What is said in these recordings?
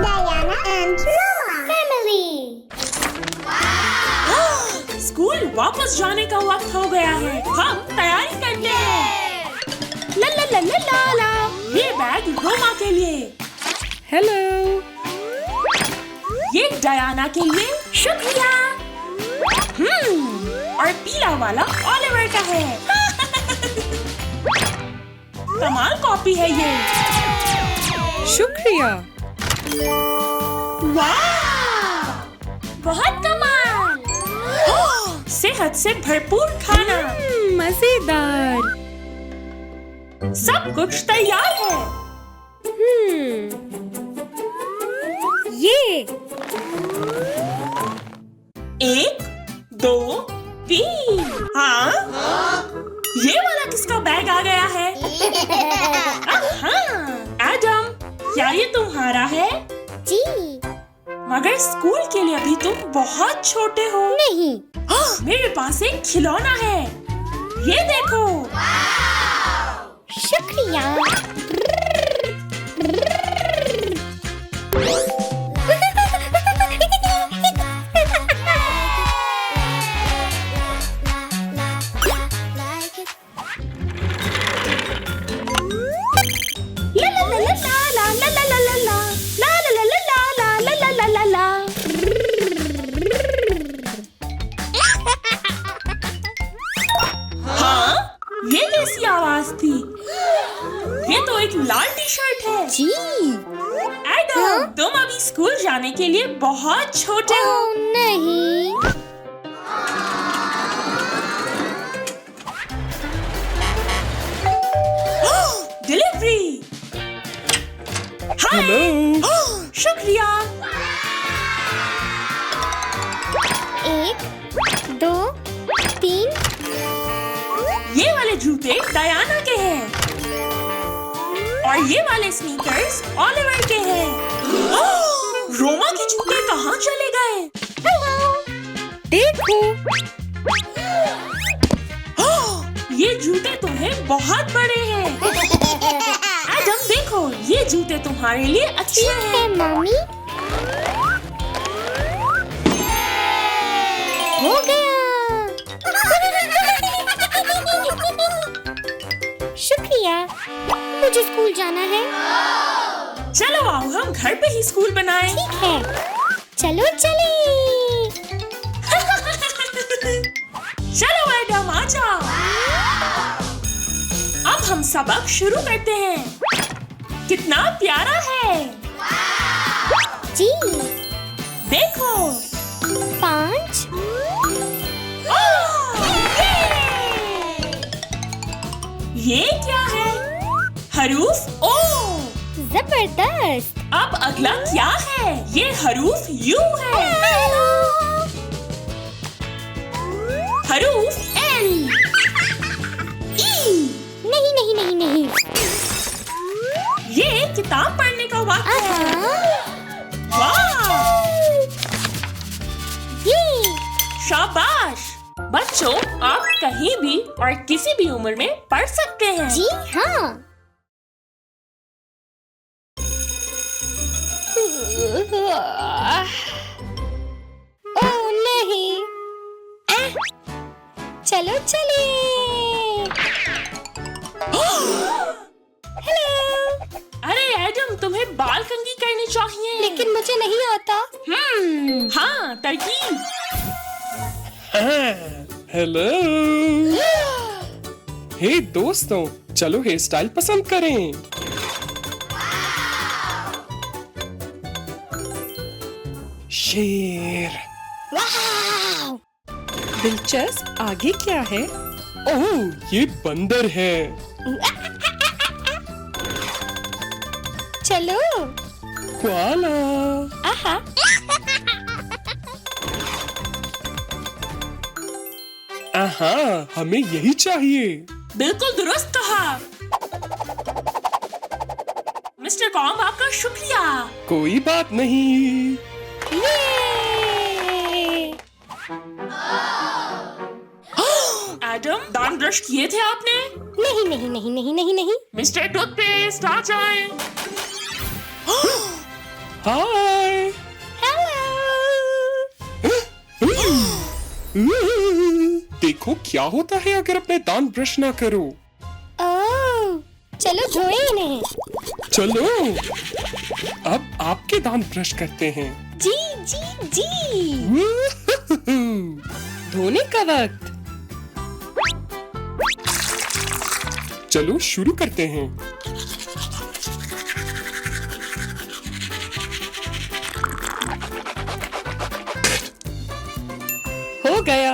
Diana and Mama Family। School वापस जाने का वक्त हो गया है। हम तैयारी करते हैं। ला ला ला ला ला ला। ये बैग रोमा के लिए। हेलो। ये डायना के लिए। शुक्रिया। और पीला वाला ओलिवर का है। कमाल कॉपी है ये। शुक्रिया। वाह! बहुत कमाल। सेहत से भरपूर खाना। मजेदार। सब कुछ तैयार है। ये 1, 2, 3। हाँ? ये वाला किसका बैग आ गया है? एडम, क्या ये तुम्हारा है? जी मगर स्कूल के लिए अभी तुम बहुत छोटे हो। नहीं। मेरे पास एक खिलौना है। ये देखो। शुक्रिया। हाँ? ये कैसी आवाज थी? ये तो एक लाल टी शर्ट है। जी एडम, तुम अभी स्कूल जाने के लिए बहुत छोटे हो। नहीं। डिलीवरी। हाय। शुक्रिया। 1, 2, 3। ये वाले जूते डायना के हैं और ये वाले स्नीकर्स ओलिवर के हैं। रोमा के जूते कहाँ चले गए? देखो। ये जूते तुम्हें बहुत बड़े हैं। एडम देखो, ये जूते तुम्हारे लिए अच्छे हैं। मम्मी। हो गया। शुक्रिया। मुझे स्कूल जाना है। चलो आओ हम घर पे ही स्कूल बनाएं। ठीक है, चलो चले। चलो एडम आ जाओ। अब हम सबक शुरू करते हैं। कितना प्यारा है। जी। देखो। 5। ये क्या है? हरूफ ओ। जबरदस्त। अब अगला क्या है? ये हरूफ यू है। हरूफ एल। ई। नहीं नहीं नहीं नहीं। ये किताब पढ़ने का वक्त है। वाह! ये शाबाश! बच्चों, आप कहीं भी और किसी भी उम्र में पढ़ सकते हैं। जी हाँ। ओह नहीं। चलो चले। हेलो। अरे एडम, तुम्हें बाल कंघी करनी चाहिए। लेकिन मुझे नहीं आता। हाँ, तरकीब। हेलो। हे दोस्तों, चलो हेयर स्टाइल पसंद करें। शेर। वाव! दिलचस्प। आगे क्या है? ओह, ये बंदर है। चलो। क्वाला। आहा। आहा, हमें यही चाहिए। बिल्कुल दुरुस्त कहा। मिस्टर कॉम्ब, आपका शुक्रिया। कोई बात नहीं। ये। एडम, दांत ब्रश किए थे आपने? नहीं नहीं नहीं नहीं नहीं नहीं। मिस्टर टूथपेस्ट आ जाएं। हाय। देखो क्या होता है अगर अपने दांत ब्रश ना करो। ओह, चलो धोए इन्हें। चलो अब आपके दांत ब्रश करते हैं। जी जी जी। धोने का वक्त। चलो शुरू करते हैं। हो गया,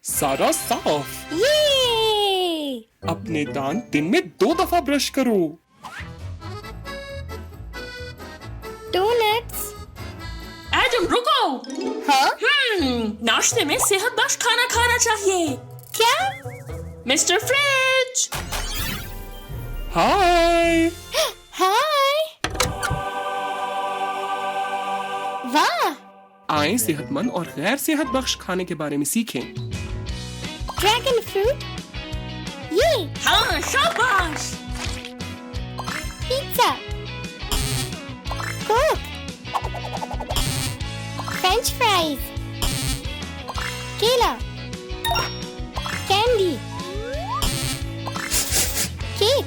सारा साफ। ये अपने दांत दिन में 2 दफा ब्रश करो। डोनट्स। एडम रुको। हाँ? नाश्ते में सेहतबख्श खाना खाना चाहिए। क्या? Mister fridge. हाय। हाय। वाह, आए सेहतमंद और गैर सेहत बख्श खाने के बारे में सीखें। Dragon fruit. ये हाँ शाबाश। पिज्जा। कोक। French fries. केला। कैंडी। केक।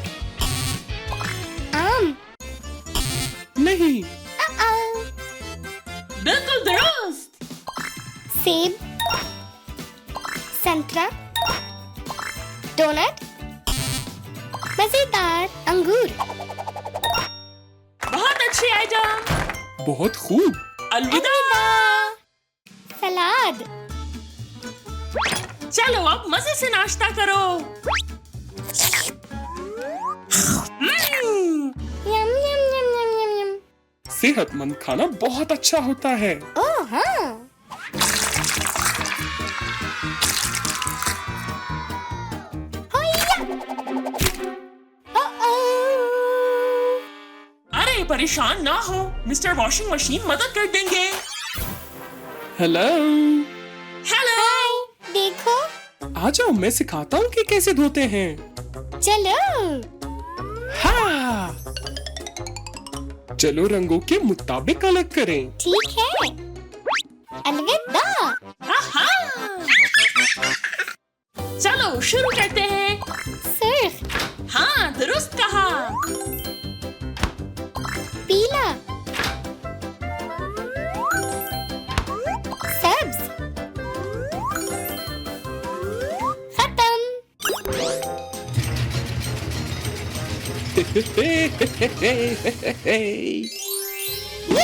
आम। नहीं, बिल्कुल दुरुस्त। सेब। संतरा। डोनट। मजेदार अंगूर। बहुत अच्छे एडम। बहुत खूब। अलविदा। सलाद। चलो अब मजे से नाश्ता करो। यम यम यम यम यम यम। सेहतमंद खाना बहुत अच्छा होता है। ओह हाँ। होया। ओ-ओ। अरे परेशान ना हो, मिस्टर वॉशिंग मशीन मदद कर देंगे। Hello, hello. हाय, देखो। आ जाओ मैं सिखाता हूँ कि कैसे धोते हैं। चलो। हाँ, चलो रंगों के मुताबिक अलग करें। ठीक है। अलविदा। आहा। चलो शुरू करते हैं। सुर्ख। हाँ दुरुस्त कहा। पीला। सब्ज। खत्म। ये।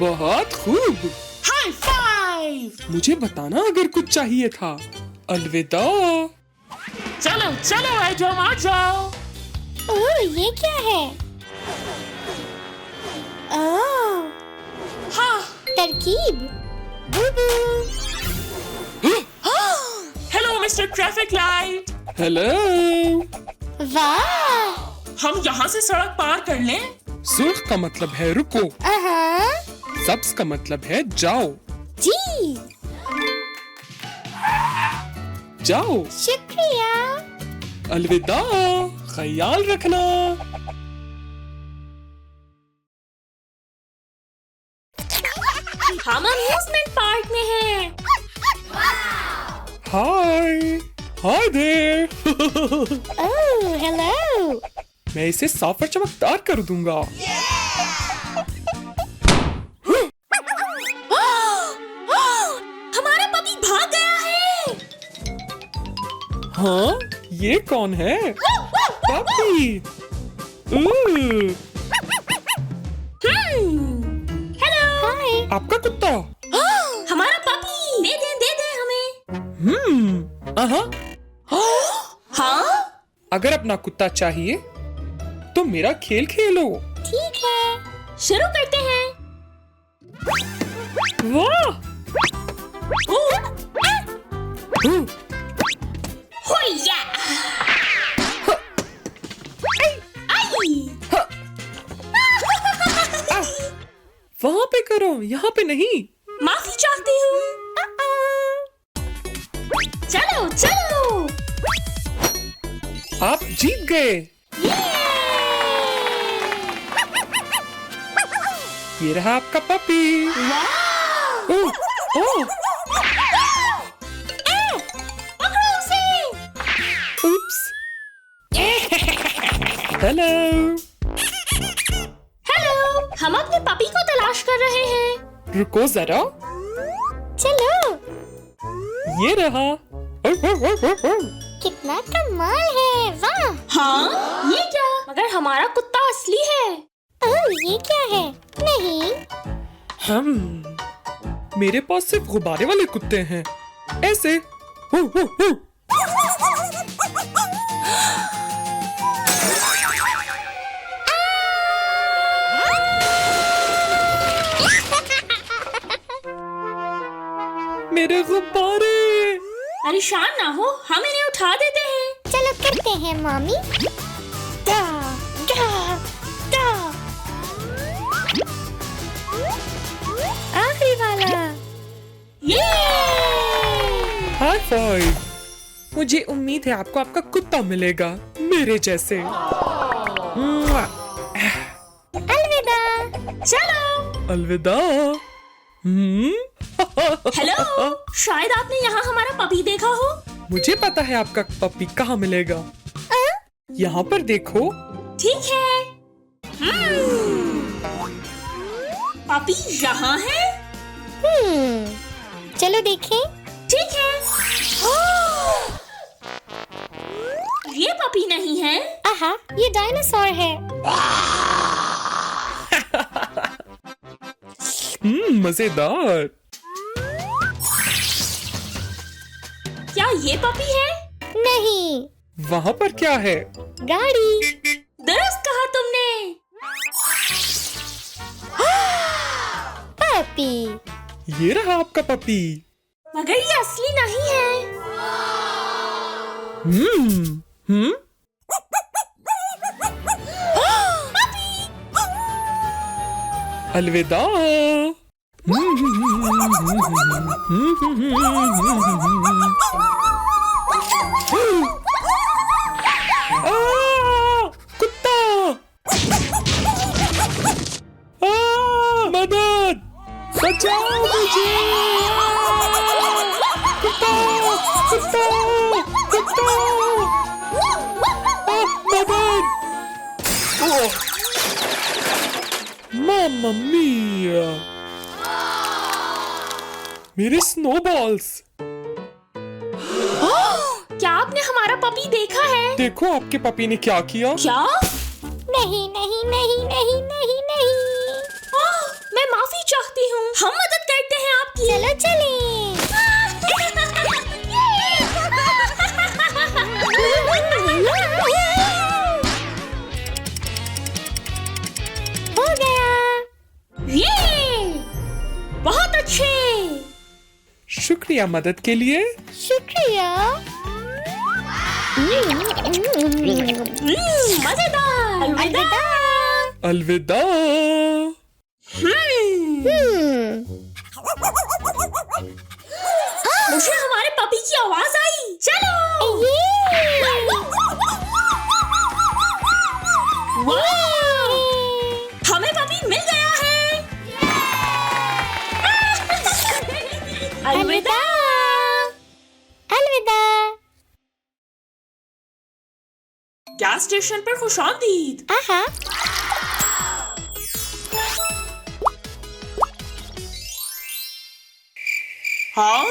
बहुत खूब। High five. मुझे बताना अगर कुछ चाहिए था। अलविदा। चलो चलो एडम आ जाओ। ओह, ये क्या है? ओह, हाँ। तरकीब। बूबू। Hello mister traffic light. Hello, वाह। हम यहाँ से सड़क पार कर लें? सुर्ख का मतलब है रुको, सब्ज का मतलब है जाओ। जी। जाओ। शुक्रिया। अलविदा, ख्याल रखना। हम अम्यूजमेंट पार्क में हैं। हाय, हाय देयर। Oh, hello. मैं इसे साफ और चमकदार कर दूंगा। हमारा पति भाग गया है। हाँ, ये कौन है? पपी। हेलो। हाय। आपका कुत्ता? हमारा पपी। दे दे हमें। हाँ। अगर अपना कुत्ता चाहिए तो मेरा खेल खेलो। ठीक है। शुरू करते हैं। वाह! हुया! आई! वहाँ पे करो, यहाँ पे नहीं। माफी चाहती हूँ। चलो चलो। आप जीत गए। ये रहा आपका पपी। ओह, ओह, पकड़ो उसे। उप्स। हेलो। हेलो, हम अपने पपी को तलाश कर रहे हैं। रुको जरा। चलो। ये रहा। कितना कमाल है, वाह। हाँ, ये क्या? मगर हमारा कुत्ता असली है। ओह, ये क्या है? नहीं। मेरे पास सिर्फ गुब्बारे वाले कुत्ते हैं, ऐसे। Who, who, who. मेरे गुब्बारे। परेशान ना हो, हम इन्हें उठा देते हैं। चलो करते हैं मम्मी। दा, दा, दा। आखिरी वाला। ये हाई फाइव। मुझे उम्मीद है आपको आपका कुत्ता मिलेगा मेरे जैसे। अलविदा। चलो। अलविदा। हेलो, शायद आपने यहाँ हमारा पपी देखा हो। मुझे पता है आपका पपी कहाँ मिलेगा। यहाँ पर देखो। ठीक है। पपी यहाँ है। चलो देखें। ठीक है। ये पपी नहीं है। आहा, ये डायनासोर है। मजेदार। क्या ये पपी है? नहीं। वहाँ पर क्या है? गाड़ी। दुरुस्त कहा तुमने। पपी। ये रहा आपका पपी। मगर ये असली नहीं है। अलविदा। कुत्ता। मदद, बचाओ मुझे। कुत्ता, कुत्ता, कुत्ता। मदद। मामा मिया, मेरे स्नोबॉल्स। क्या आपने हमारा पपी देखा है? देखो आपके पपी ने क्या किया। क्या? नहीं नहीं नहीं नहीं नहीं नहीं। मैं माफी चाहती हूँ। हम मदद करते हैं आपकी। चलो चलें। हो गया। ये बहुत अच्छे। शुक्रिया मदद के लिए। शुक्रिया। मजेदार। अलविदा। अलविदा। मुझे हमारे पपी की आवाज आई। चलो। वाह! हमें पपी मिल गया है। अलविदा। अलविदा। गैस स्टेशन पर खुशामदीद। आहा। हाँ,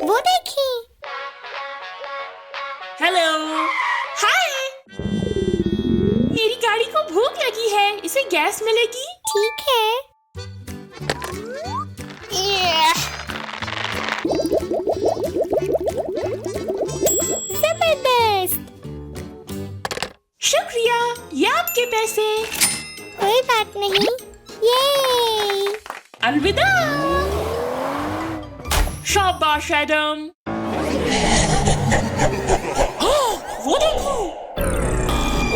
वो देखिए। हेलो। हाय। मेरी गाड़ी को भूख लगी है, इसे गैस मिलेगी? ठीक है। जबरदस्त। शुक्रिया, ये आपके पैसे। कोई बात नहीं। ये अलविदा। शाबाश एडम। वो देखो।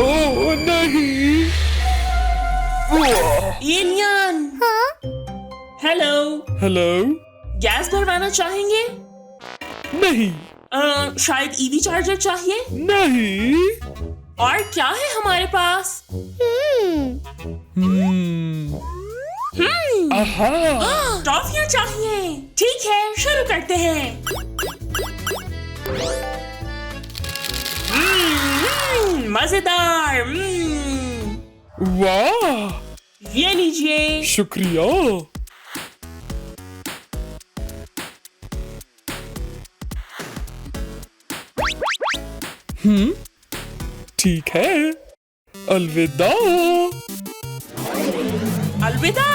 ओह नहीं। एलियन। हाँ। हेलो। हेलो। गैस भरवाना चाहेंगे? नहीं। शायद ईवी चार्जर चाहिए? नहीं। और क्या है हमारे पास? हम्म। आहा, टॉफियाँ चाहिए। ठीक है, शुरू करते हैं। मजेदार। वाह, ये लीजिए। शुक्रिया। ठीक है, अलविदा। अलविदा।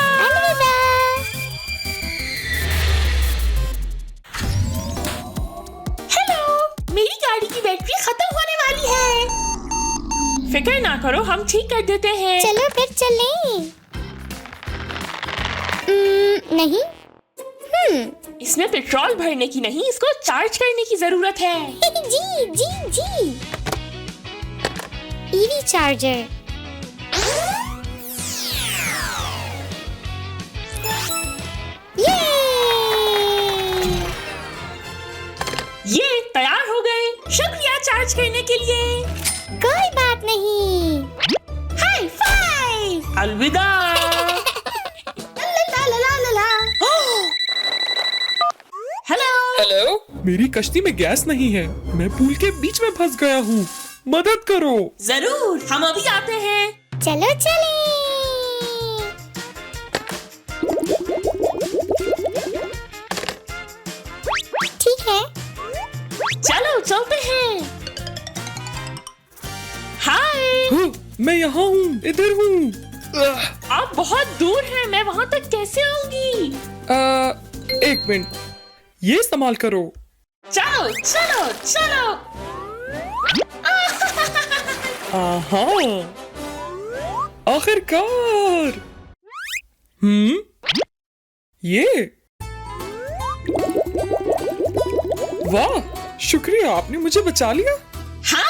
हेलो, मेरी गाड़ी की बैटरी खत्म होने वाली है। फिक्र ना करो, हम ठीक कर देते हैं। चलो फिर चलें। नहीं। इसमें पेट्रोल भरने की नहीं, इसको चार्ज करने की जरूरत है। जी जी जी। EV charger. ये तैयार हो गए। शुक्रिया चार्ज करने के लिए। कोई बात नहीं। High five. अलविदा। हेलो। हेलो, मेरी कश्ती में गैस नहीं है। मैं पूल के बीच में फंस गया हूँ। मदद करो। जरूर, हम अभी आते हैं। चलो चलें। ठीक है। चलो चलते हैं। हाय। मैं यहाँ हूँ, इधर हूँ। आप बहुत दूर हैं, मैं वहाँ तक कैसे आऊंगी? एक मिनट, ये इस्तेमाल करो। चलो चलो चलो। आहा, आखिरकार। ये वाह, शुक्रिया, आपने मुझे बचा लिया। हाँ।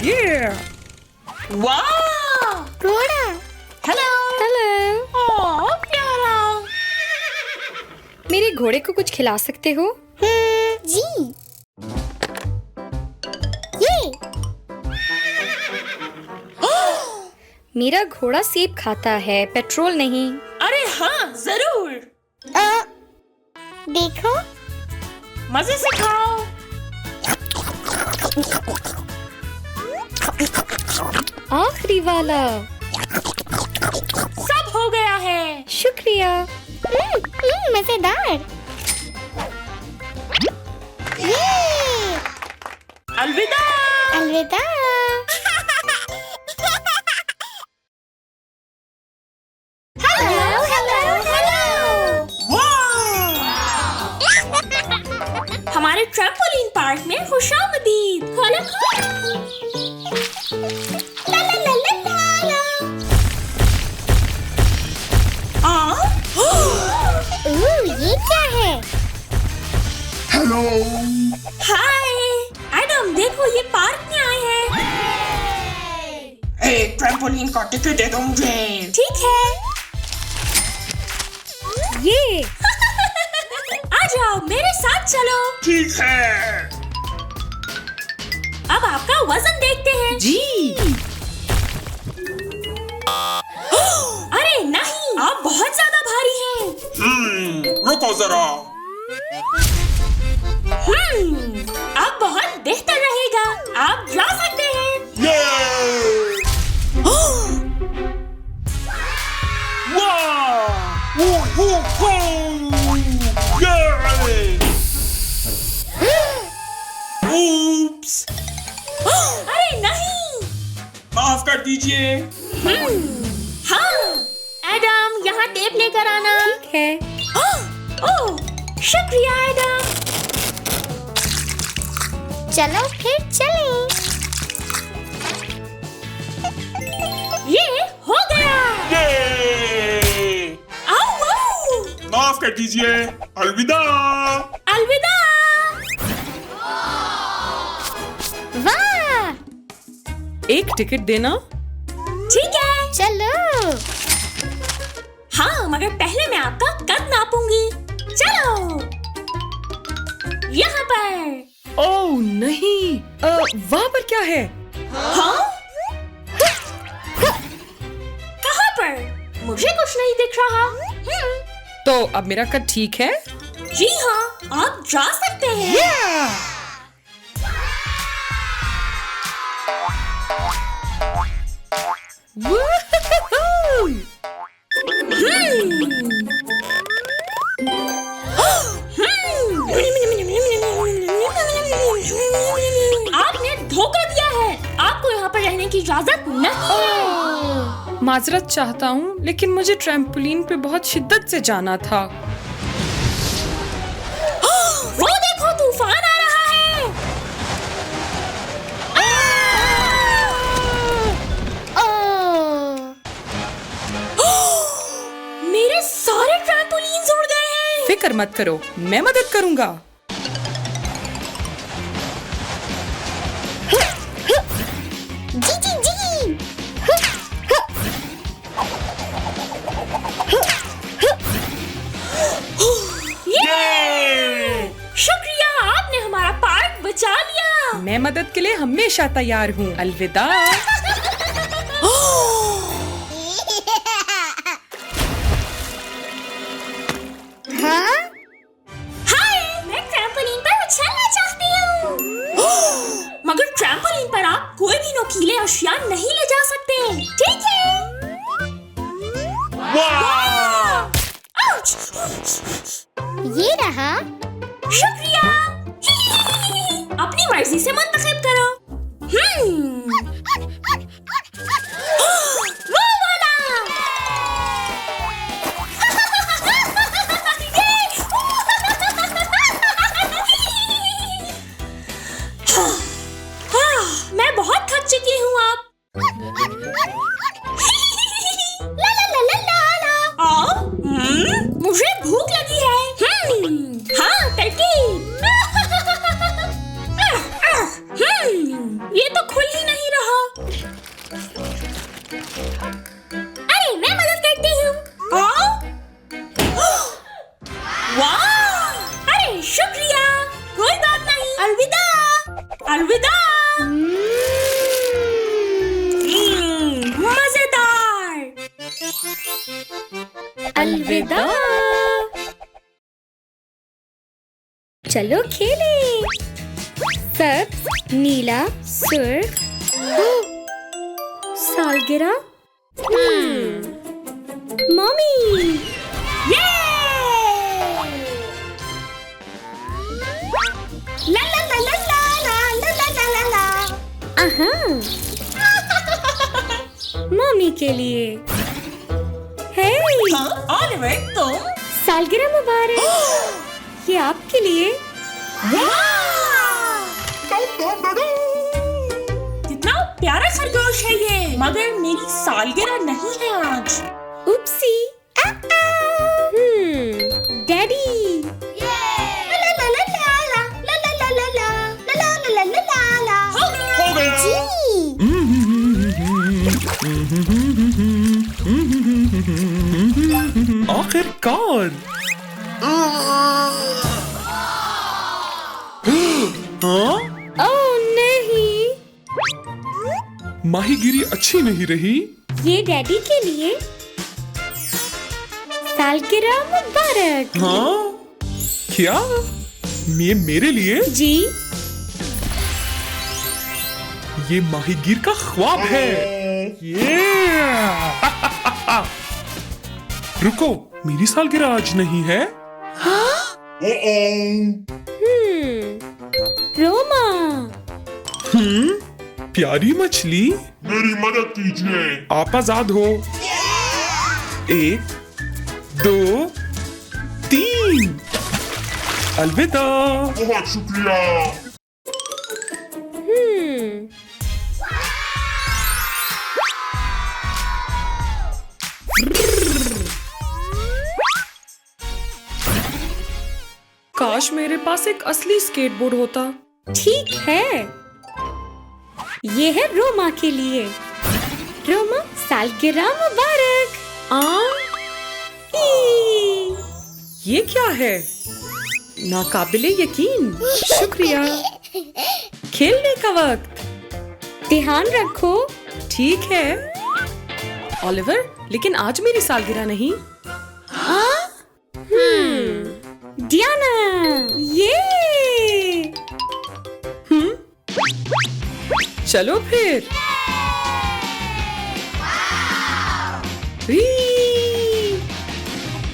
ये वाह। घोड़ा। हेलो। हेलो। ओह प्यारा। मेरे घोड़े को कुछ खिला सकते हो? जी। ये मेरा घोड़ा सेब खाता है, पेट्रोल नहीं। अरे हाँ, जरूर। देखो। मजे से खाओ। आखिरी वाला। सब हो गया है। शुक्रिया। मजेदार। ये अलविदा। अलविदा। Hello hello hello. हमारे ट्रैम्पोलिन पार्क में खुशामदीद। खोलो। ला ला ला ला ला ला। ये क्या है? हेलो। हाय एडम, देखो ये पार्क में आए हैं। एक ट्रैम्पोलिन का टिकट दे दो मुझे। ठीक है। ये आ जाओ, मेरे साथ चलो। ठीक है। अब आपका वजन देखते हैं। जी। अरे नहीं, आप बहुत ज्यादा भारी हैं। रुको जरा। अब बहुत बेहतर रहेगा। आप जा सकते हैं। ये वाह। ऊप्स। अरे नहीं। माफ कर दीजिए। हाँ एडम, यहाँ टेप लेकर आना। ठीक है। ओह शुक्रिया एडम। चलो फिर चलें। ये हो गया। ये आओ आओ। माफ कर दीजिए। अलविदा। अलविदा। वाह। एक टिकट देना। ठीक है। चलो। हाँ, मगर पहले मैं आपका कद नापूंगी। चलो यहाँ पर। ओह नहीं, वहाँ पर क्या है? हाँ नहीं दिख रहा। तो अब मेरा कद ठीक है? जी हाँ, आप जा सकते हैं। Woohoo! आपने धोखा दिया है। आपको यहाँ पर रहने की इजाजत नहीं है। माजरत चाहता हूँ, लेकिन मुझे ट्रैम्पोलिन पे बहुत शिद्दत से जाना था। वो देखो, तूफान आ रहा है। मेरे सारे ट्रैम्पोलिन्स उड़ गए हैं। फिक्र मत करो, मैं मदद करूँगा। जी जी जी। शुक्रिया, आपने हमारा पार्क बचा लिया। मैं मदद के लिए हमेशा तैयार हूँ। अलविदा। हाँ? हाय, मैं ट्रैम्पोलिन पर उछलना चाहती हूँ। मगर ट्रैम्पोलिन पर आप कोई भी नुकीले अशिया नहीं ले जा सकते। ठीक है? वाह! आउच! ये रहा। शुक्रिया। अपनी मर्जी से मुंतखब करो। वो वाला। मैं बहुत थक चुकी हूँ अब। ला ला ला ला ला ला। मुझे भूख लगी है। हाँ, तरकीब। ये तो खुल ही नहीं रहा। अरे, मैं मदद करती हूँ। वाह! अरे, शुक्रिया। कोई बात नहीं। अलविदा। अलविदा। मजेदार। अलविदा। चलो खेलें। सब्ज, नीला, सुर्ख, सालगिरह। मम्मी, ये! ला ला ला ला ला ला ला ला ला ला। आहा, मम्मी के लिए। हे, ऑलिवर, तुम? सालगिरह मुबारक। ये आपके लिए। कितना प्यारा खरगोश है ये। मगर मेरी सालगिरह नहीं है आज। उपसी। डैडी। हो गया। आखिरकार। हाँ? ओह नहीं, माहीगिरी अच्छी नहीं रही। ये डैडी के लिए। सालगिरह मुबारक। हाँ? क्या? ये मेरे लिए? जी। ये माहीगीर का ख्वाब है। ये रुको, मेरी सालगिरह आज नहीं है। रोमा। प्यारी मछली, मेरी मदद कीजिए। आप आजाद हो। 1 2 3। अलविदा। बहुत शुक्रिया। काश मेरे पास एक असली स्केटबोर्ड होता। ठीक है, ये है रोमा के लिए। रोमा, सालगिरह मुबारक। ये क्या है? नाकाबिले यकीन। शुक्रिया। खेलने का वक्त। ध्यान रखो। ठीक है। ओलिवर, लेकिन आज मेरी सालगिरह नहीं। डियाना, ये चलो फिर।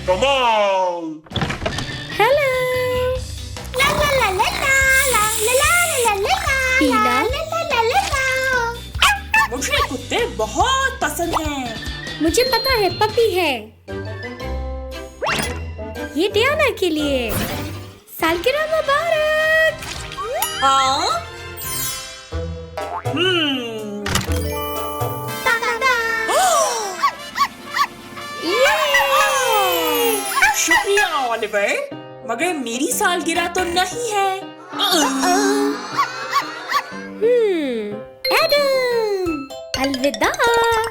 कमाल। हेलो। ला ला ला ला ला ला ला ला ला ला पीला। ला ला ला ला ला। मुझे कुत्ते बहुत पसंद हैं। मुझे पता है, पपी है। ये डियाना के लिए। सालगिरह मुबारक। हाँ? शुक्रिया ओलिवर, मगर मेरी सालगिरह तो नहीं है। एडम, अलविदा।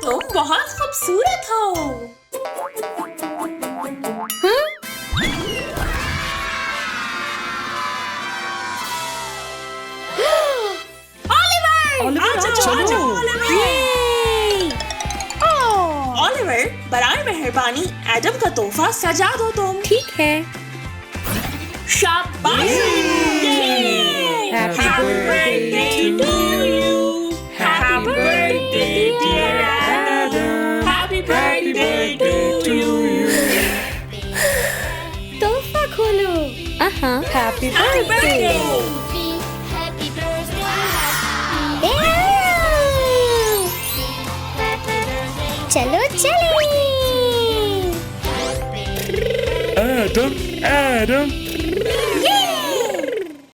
तुम बहुत खूबसूरत हो। ओलिवर, चलो। ओलिवर, बराए मेहरबानी एडम का तोहफा सजा दो तुम। ठीक है। शाबाश। Happy birthday to you. Happy birthday dear Adam. Happy birthday to you. तोहफा खोलो। Happy Happy birthday. Happy birthday. चलो चले। Adam, Adam,